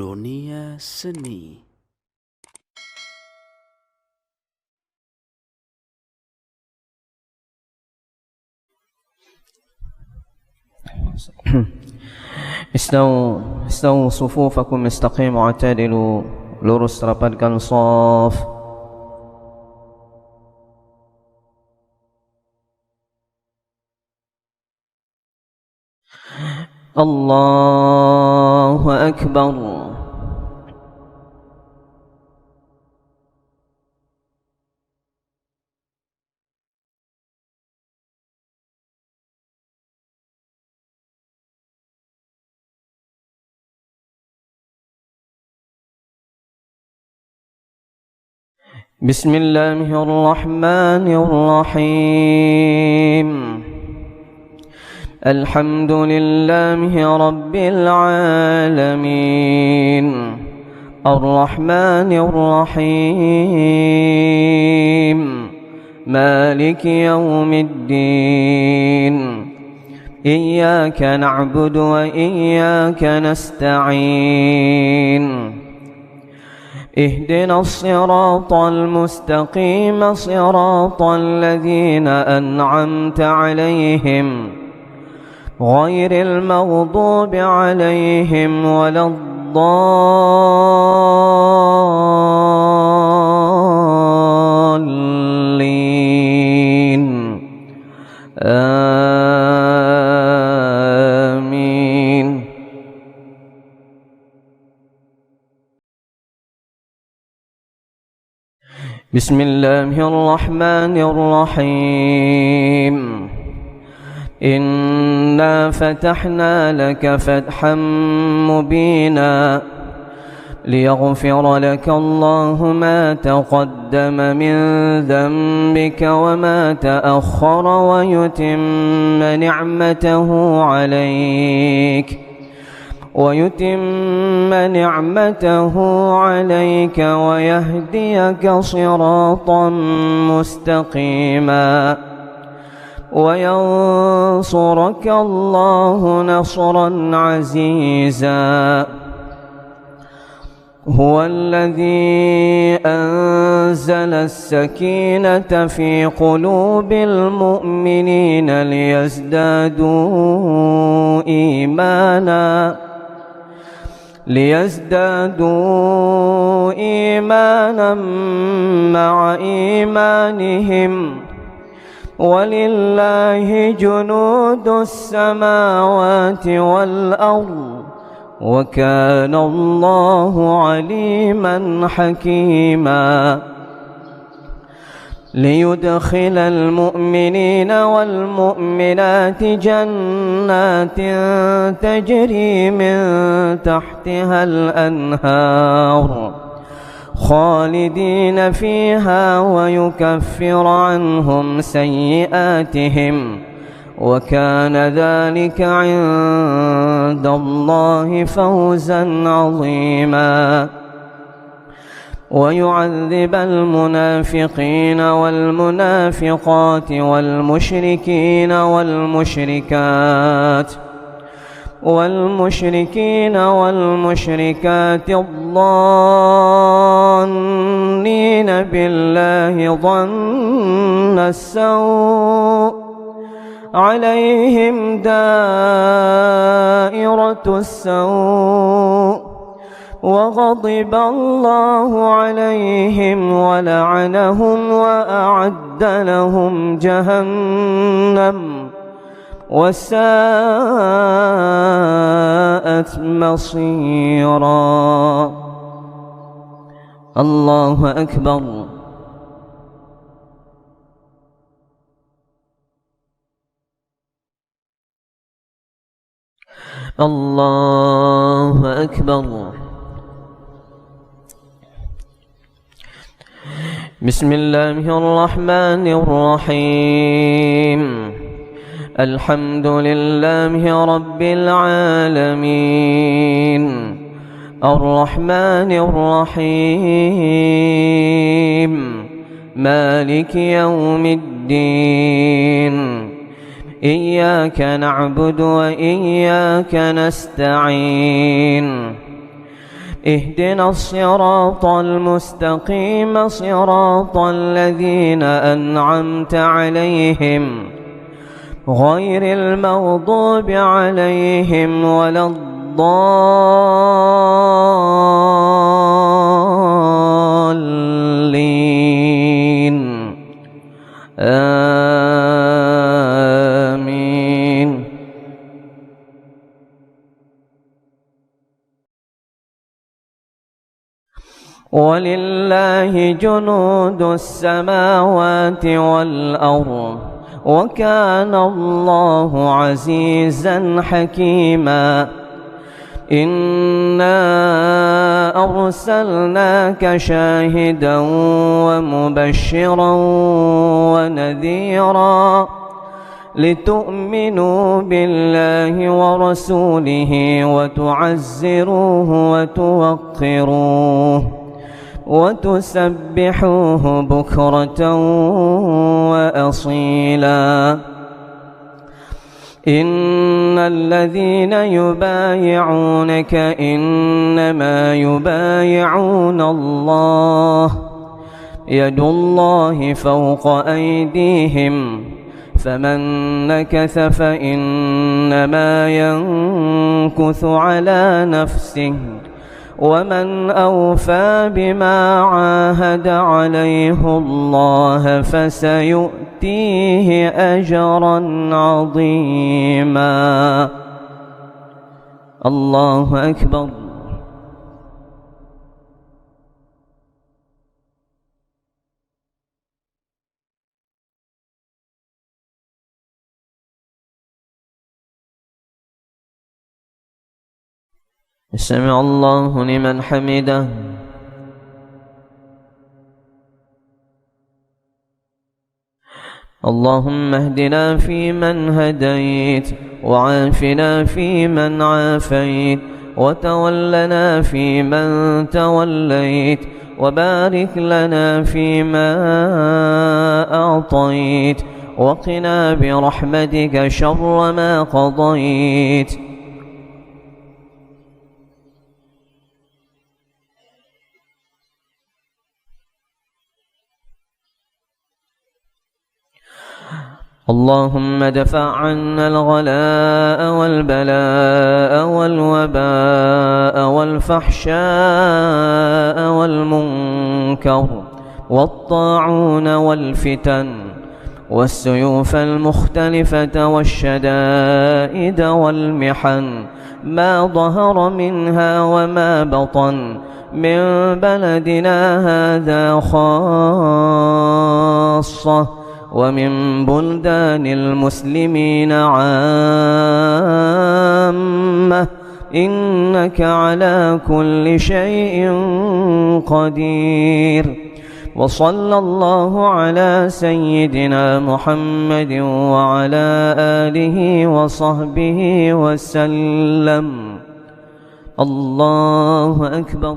Dunia Seni. استووا صفوفكم استقيموا اعتدلوا lurus rapatkan shaf. Allahu Akbar. بسم الله الرحمن الرحيم. الحمد لله رب العالمين الرحمن الرحيم مالك يوم الدين إياك نعبد وإياك نستعين اهدنا الصراط المستقيم صراط الذين أنعمت عليهم غير المغضوب عليهم ولا الضالين آمين. بسم الله الرحمن الرحيم. إنا فتحنا لك فتحا مبينا ليغفر لك الله ما تقدم من ذنبك وما تأخر ويتم نعمته عليك ويهديك صراطا مستقيما وينصرك الله نصرا عزيزا. هو الذي أنزل السكينة في قلوب المؤمنين ليزدادوا إيمانا مع إيمانهم ولله جنود السماوات والأرض وكان الله عليما حكيما. ليدخل المؤمنين والمؤمنات جنات تجري من تحتها الأنهار خالدين فيها ويكفر عنهم سيئاتهم وكان ذلك عند الله فوزا عظيما. ويعذب المنافقين والمنافقات والمشركين والمشركات الظانين بالله ظن السوء عليهم دائرة السوء وغضب الله عليهم ولعنهم وأعد لهم جهنم وساءت مصيرا. الله أكبر. الله أكبر. بسم الله الرحمن الرحيم. الحمد لله رب العالمين الرحمن الرحيم مالك يوم الدين إياك نعبد وإياك نستعين اهدنا الصراط المستقيم صراط الذين أنعمت عليهم غير المغضوب عليهم ولا الضالين آمين. ولله جنود السماوات والأرض وكان الله عزيزا حكيما. إنا أرسلناك شاهدا ومبشرا ونذيرا لتؤمنوا بالله ورسوله وتعزروه وتوقروه وتسبحوه بكرة وأصيلا. إن الذين يبايعونك إنما يبايعون الله يد الله فوق أيديهم فمن نكث فإنما ينكث على نفسه ومن أوفى بما عاهد عليه الله فسيؤتيه أجرا عظيما. الله أكبر. سمع الله لمن حمده. اللهم اهدنا فيمن هديت وعافنا فيمن عافيت وتولنا فيمن توليت وبارك لنا فيما أعطيت وقنا برحمتك شر ما قضيت. اللهم ادفع عنا الغلاء والبلاء والوباء والفحشاء والمنكر والطاعون والفتن والسيوف المختلفة والشدائد والمحن ما ظهر منها وما بطن من بلدنا هذا خاصة ومن بلدان المسلمين عامة إنك على كل شيء قدير. وصلى الله على سيدنا محمد وعلى آله وصحبه وسلم. الله أكبر.